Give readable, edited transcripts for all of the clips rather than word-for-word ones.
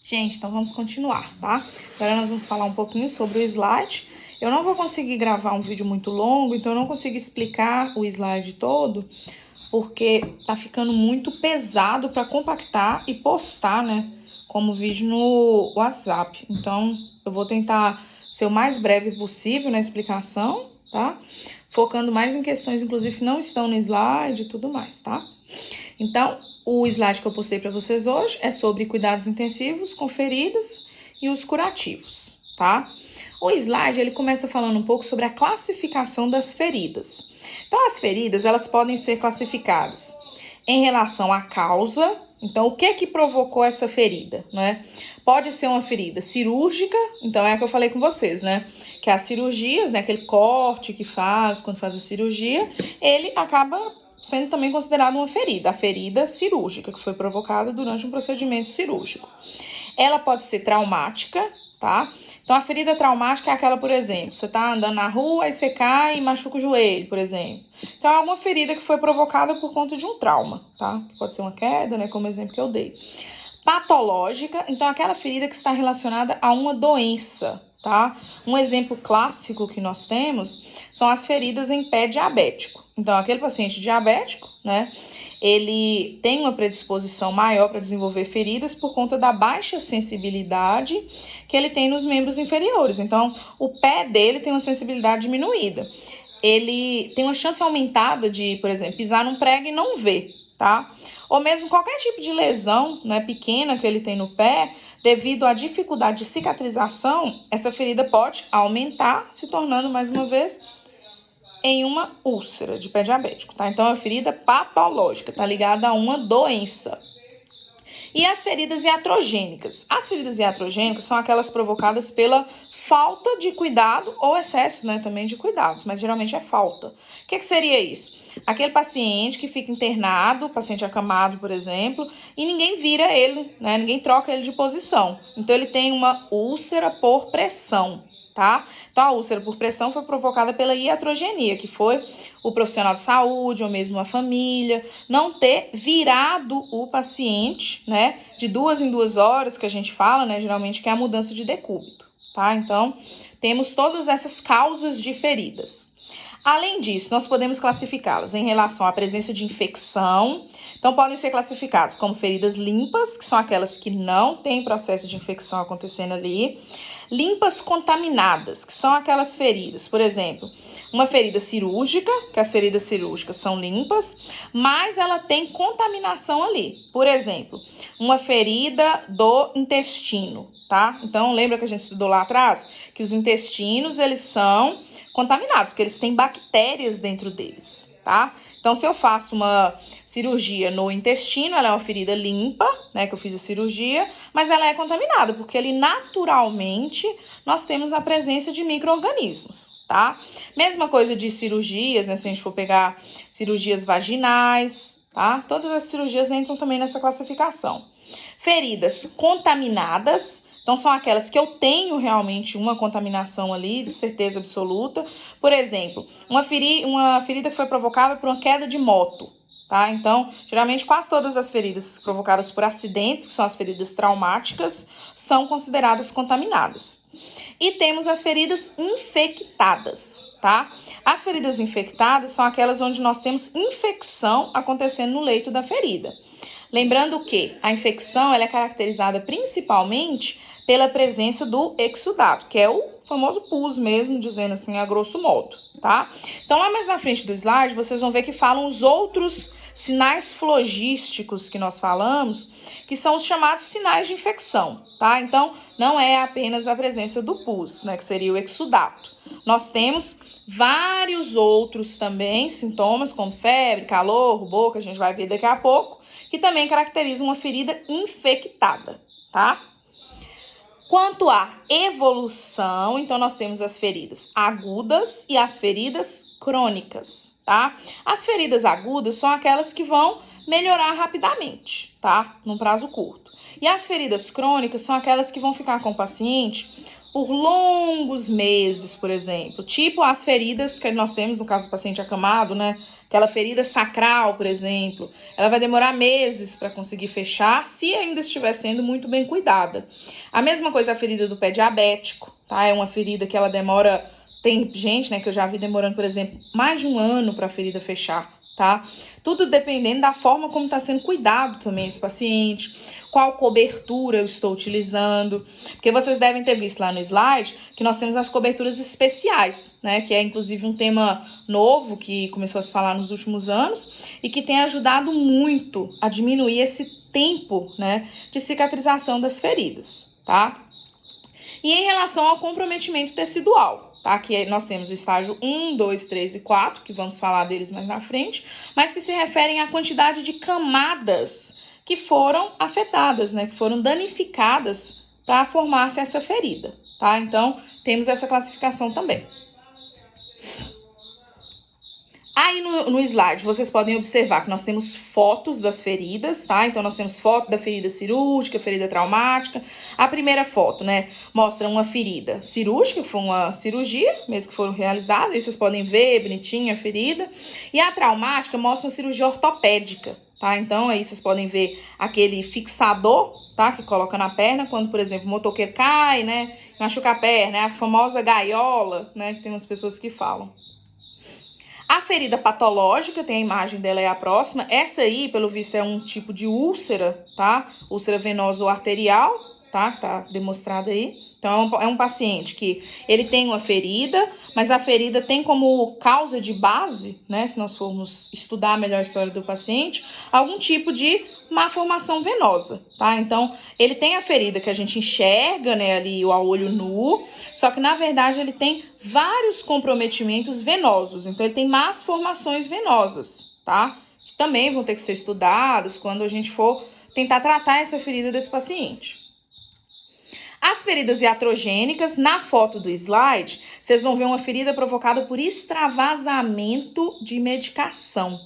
Gente, então vamos continuar, tá? Agora nós vamos falar um pouquinho sobre o slide. Eu não vou conseguir gravar um vídeo muito longo, então eu não consigo explicar o slide todo, porque tá ficando muito pesado para compactar e postar, né, como vídeo no WhatsApp. Então, eu vou tentar ser o mais breve possível na explicação, tá? Focando mais em questões, inclusive, que não estão no slide e tudo mais, tá? Então, o slide que eu postei para vocês hoje é sobre cuidados intensivos com feridas e os curativos, tá? O slide, ele começa falando um pouco sobre a classificação das feridas. Então, as feridas, elas podem ser classificadas em relação à causa. Então, o que provocou essa ferida, né? Pode ser uma ferida cirúrgica, então é a que eu falei com vocês, né? Que as cirurgias, né? Aquele corte que faz quando faz a cirurgia, ele acaba sendo também considerado uma ferida, a ferida cirúrgica, que foi provocada durante um procedimento cirúrgico. Ela pode ser traumática, tá? Então, a ferida traumática é aquela, por exemplo, você tá andando na rua, aí você cai e machuca o joelho, por exemplo. Então, é alguma ferida que foi provocada por conta de um trauma, tá? Pode ser uma queda, né, como exemplo que eu dei. Patológica, então, aquela ferida que está relacionada a uma doença, tá? Um exemplo clássico que nós temos são as feridas em pé diabético. Então, aquele paciente diabético, né, ele tem uma predisposição maior para desenvolver feridas por conta da baixa sensibilidade que ele tem nos membros inferiores. Então, o pé dele tem uma sensibilidade diminuída. Ele tem uma chance aumentada de, por exemplo, pisar num prego e não ver, tá? Ou mesmo qualquer tipo de lesão, né, pequena que ele tem no pé, devido à dificuldade de cicatrização, essa ferida pode aumentar, se tornando, mais uma vez, em uma úlcera de pé diabético, tá? Então, é uma ferida patológica, tá ligada a uma doença. E as feridas iatrogênicas? As feridas iatrogênicas são aquelas provocadas pela falta de cuidado ou excesso, né, também de cuidados, mas geralmente é falta. O que seria isso? Aquele paciente que fica internado, paciente acamado, por exemplo, e ninguém vira ele, né, ninguém troca ele de posição. Então, ele tem uma úlcera por pressão, tá? Então, a úlcera por pressão foi provocada pela iatrogenia, que foi o profissional de saúde ou mesmo a família não ter virado o paciente, né, de 2 em 2 horas, que a gente fala, né, geralmente que é a mudança de decúbito, tá? Então, temos todas essas causas de feridas. Além disso, nós podemos classificá-las em relação à presença de infecção. Então, podem ser classificadas como feridas limpas, que são aquelas que não têm processo de infecção acontecendo ali. Limpas contaminadas, que são aquelas feridas, por exemplo, uma ferida cirúrgica, que as feridas cirúrgicas são limpas, mas ela tem contaminação ali. Por exemplo, uma ferida do intestino, tá? Então, lembra que a gente estudou lá atrás? Que os intestinos, eles são contaminados, porque eles têm bactérias dentro deles, tá? Então, se eu faço uma cirurgia no intestino, ela é uma ferida limpa, né, que eu fiz a cirurgia, mas ela é contaminada, porque ali naturalmente nós temos a presença de micro-organismos, tá? Mesma coisa de cirurgias, né, se a gente for pegar cirurgias vaginais, tá? Todas as cirurgias entram também nessa classificação. Feridas contaminadas, então, são aquelas que eu tenho realmente uma contaminação ali, de certeza absoluta. Por exemplo, uma ferida que foi provocada por uma queda de moto, tá? Então, geralmente, quase todas as feridas provocadas por acidentes, que são as feridas traumáticas, são consideradas contaminadas. E temos as feridas infectadas, tá? As feridas infectadas são aquelas onde nós temos infecção acontecendo no leito da ferida. Lembrando que a infecção ela é caracterizada principalmente pela presença do exudato, que é o famoso pus mesmo, dizendo assim a grosso modo, tá? Então, lá mais na frente do slide, vocês vão ver que falam os outros sinais flogísticos que nós falamos, que são os chamados sinais de infecção, tá? Então, não é apenas a presença do pus, né, que seria o exudato. Nós temos vários outros também sintomas, como febre, calor, rubor, que a gente vai ver daqui a pouco, que também caracterizam uma ferida infectada, tá? Quanto à evolução, então nós temos as feridas agudas e as feridas crônicas, tá? As feridas agudas são aquelas que vão melhorar rapidamente, tá? Num prazo curto. E as feridas crônicas são aquelas que vão ficar com o paciente por longos meses, por exemplo. Tipo as feridas que nós temos no caso do paciente acamado, né? aquela ferida sacral, por exemplo, ela vai demorar meses para conseguir fechar, se ainda estiver sendo muito bem cuidada. A mesma coisa a ferida do pé diabético, tá? É uma ferida que ela demora, tem gente, né, que eu já vi demorando, por exemplo, mais de 1 ano para a ferida fechar, tá? Tudo dependendo da forma como está sendo cuidado também esse paciente, qual cobertura eu estou utilizando, porque vocês devem ter visto lá no slide que nós temos as coberturas especiais, né, que é inclusive um tema novo que começou a se falar nos últimos anos e que tem ajudado muito a diminuir esse tempo, né, de cicatrização das feridas, tá? E em relação ao comprometimento tecidual, tá? Que nós temos o estágio 1, 2, 3 e 4, que vamos falar deles mais na frente, mas que se referem à quantidade de camadas que foram afetadas, né? Que foram danificadas para formar-se essa ferida, tá? Então, temos essa classificação também. Aí no slide vocês podem observar que nós temos fotos das feridas, tá? Então nós temos foto da ferida cirúrgica, ferida traumática. A primeira foto, né, mostra uma ferida cirúrgica, que foi uma cirurgia, mesmo que foram realizadas. Aí vocês podem ver bonitinha a ferida. E a traumática mostra uma cirurgia ortopédica, tá? Então aí vocês podem ver aquele fixador, tá? Que coloca na perna quando, por exemplo, o motoqueiro cai, né? Machuca a perna, é a famosa gaiola, né? Que tem umas pessoas que falam. A ferida patológica, tem a imagem dela, é a próxima. Essa aí, pelo visto, é um tipo de úlcera, tá? Úlcera venosa ou arterial, tá? Que tá demonstrada aí. Então, é um paciente que ele tem uma ferida, mas a ferida tem como causa de base, né? Se nós formos estudar melhor a história do paciente, algum tipo de má formação venosa, tá? Então, ele tem a ferida que a gente enxerga, né, ali ao olho nu, só que, na verdade, ele tem vários comprometimentos venosos. Então, ele tem más formações venosas, tá? Que também vão ter que ser estudadas quando a gente for tentar tratar essa ferida desse paciente. As feridas iatrogênicas, na foto do slide, vocês vão ver uma ferida provocada por extravasamento de medicação.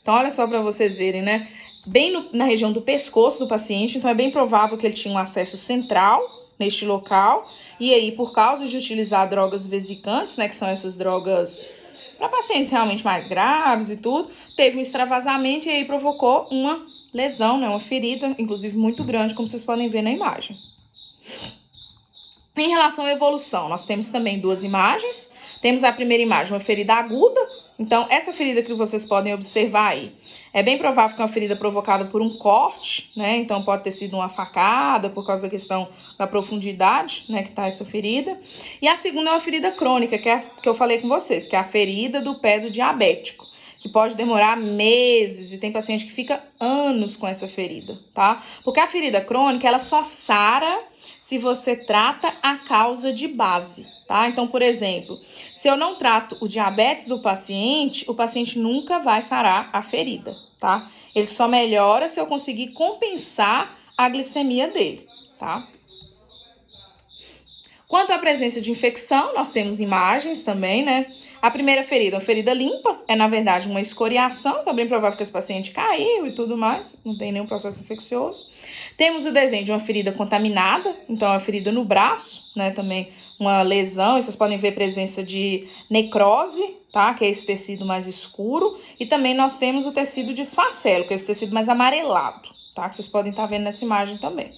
Então, olha só para vocês verem, né? Bem na região do pescoço do paciente, então é bem provável que ele tinha um acesso central neste local, e aí por causa de utilizar drogas vesicantes, né, que são essas drogas para pacientes realmente mais graves e tudo, teve um extravasamento e aí provocou uma lesão, né, uma ferida, inclusive muito grande, como vocês podem ver na imagem. Em relação à evolução, nós temos também 2 imagens. Temos a primeira imagem, uma ferida aguda. Então, essa ferida que vocês podem observar aí, é bem provável que é uma ferida provocada por um corte, né? Então, pode ter sido uma facada, por causa da questão da profundidade, né, que tá essa ferida. E a segunda é uma ferida crônica, que é a que eu falei com vocês, que é a ferida do pé do diabético, que pode demorar meses e tem paciente que fica anos com essa ferida, tá? Porque a ferida crônica, ela só sara se você trata a causa de base, tá? Então, por exemplo, se eu não trato o diabetes do paciente, o paciente nunca vai sarar a ferida, tá? Ele só melhora se eu conseguir compensar a glicemia dele, tá? Quanto à presença de infecção, nós temos imagens também, né? A primeira ferida, uma ferida limpa, é na verdade uma escoriação, também provável que esse paciente caiu e tudo mais, não tem nenhum processo infeccioso. Temos o desenho de uma ferida contaminada, então uma ferida no braço, né? Também uma lesão, e vocês podem ver presença de necrose, tá? Que é esse tecido mais escuro. E também nós temos o tecido de esfacelo, que é esse tecido mais amarelado, tá? Que vocês podem estar vendo nessa imagem também.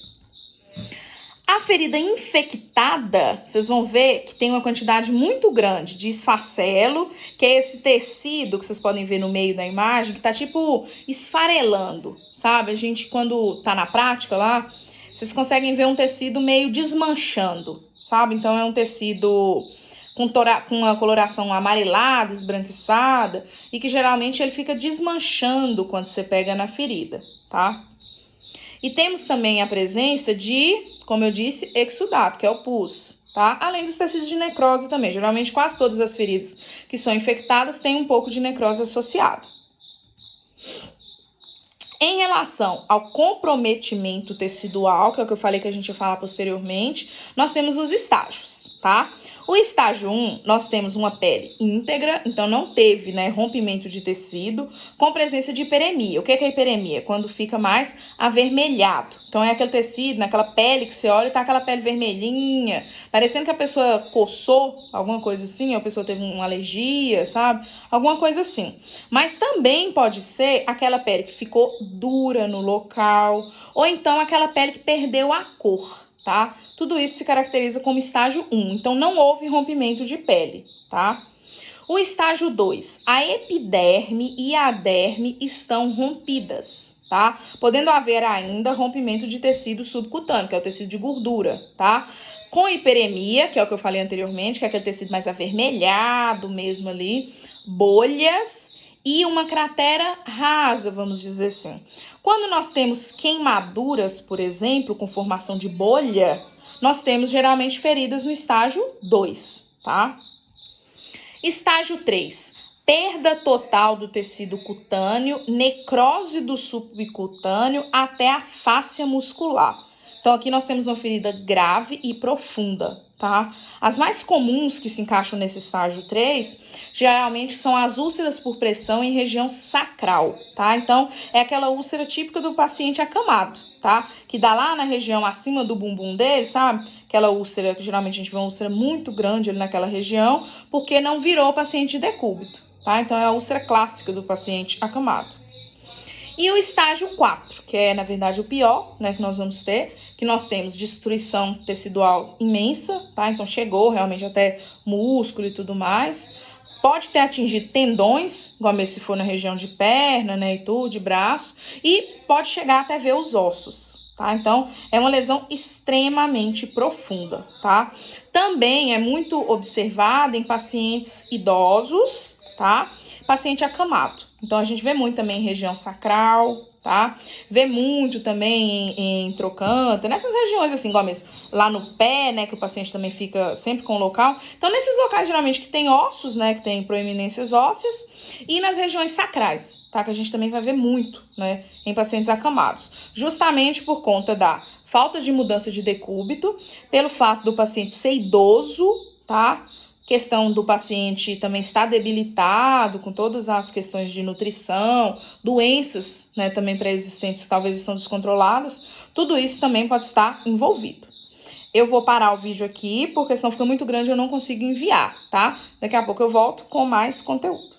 A ferida infectada, vocês vão ver que tem uma quantidade muito grande de esfacelo, que é esse tecido que vocês podem ver no meio da imagem, que tá tipo esfarelando, sabe? A gente, quando tá na prática lá, vocês conseguem ver um tecido meio desmanchando, sabe? Então, é um tecido com uma coloração amarelada, esbranquiçada, e que geralmente ele fica desmanchando quando você pega na ferida, tá? E temos também a presença de, como eu disse, exudato, que é o pus, tá? Além dos tecidos de necrose também. Geralmente, quase todas as feridas que são infectadas têm um pouco de necrose associada. Em relação ao comprometimento tecidual, que é o que eu falei que a gente ia falar posteriormente, nós temos os estágios, tá? O estágio 1, nós temos uma pele íntegra, então não teve, né, rompimento de tecido, com presença de hiperemia. O que é hiperemia? Quando fica mais avermelhado. Então é aquele tecido, naquela pele que você olha e tá aquela pele vermelhinha, parecendo que a pessoa coçou, alguma coisa assim, ou a pessoa teve uma alergia, sabe? Alguma coisa assim. Mas também pode ser aquela pele que ficou dura no local, ou então aquela pele que perdeu a cor. Tá? Tudo isso se caracteriza como estágio 1, então não houve rompimento de pele, tá? O estágio 2, a epiderme e a derme estão rompidas, tá? Podendo haver ainda rompimento de tecido subcutâneo, que é o tecido de gordura, tá? Com hiperemia, que é o que eu falei anteriormente, que é aquele tecido mais avermelhado mesmo ali, bolhas e uma cratera rasa, vamos dizer assim. Quando nós temos queimaduras, por exemplo, com formação de bolha, nós temos geralmente feridas no estágio 2, tá? Estágio 3, perda total do tecido cutâneo, necrose do subcutâneo até a fáscia muscular. Então aqui nós temos uma ferida grave e profunda, tá? As mais comuns que se encaixam nesse estágio 3, geralmente são as úlceras por pressão em região sacral, tá? Então é aquela úlcera típica do paciente acamado, tá? Que dá lá na região acima do bumbum dele, sabe? Aquela úlcera, que geralmente a gente vê uma úlcera muito grande ali naquela região, porque não virou paciente de decúbito, tá? Então é a úlcera clássica do paciente acamado. E o estágio 4, que é, na verdade, o pior, né, que nós vamos ter, que nós temos destruição tecidual imensa, tá? Então chegou realmente até músculo e tudo mais. Pode ter atingido tendões, igual mesmo se for na região de perna, né, e tudo, de braço, e pode chegar até ver os ossos, tá? Então, é uma lesão extremamente profunda, tá? Também é muito observada em pacientes idosos, tá? Paciente acamado. Então, a gente vê muito também em região sacral, tá? Vê muito também em trocânter, nessas regiões assim, igual mesmo lá no pé, né, que o paciente também fica sempre com o local. Então, nesses locais, geralmente, que tem ossos, né, que tem proeminências ósseas, e nas regiões sacrais, tá? Que a gente também vai ver muito, né, em pacientes acamados. Justamente por conta da falta de mudança de decúbito, pelo fato do paciente ser idoso, tá? Questão do paciente também estar debilitado com todas as questões de nutrição, doenças, né, também pré-existentes que talvez estão descontroladas, tudo isso também pode estar envolvido. Eu vou parar o vídeo aqui, porque senão fica muito grande e eu não consigo enviar, tá? Daqui a pouco eu volto com mais conteúdo.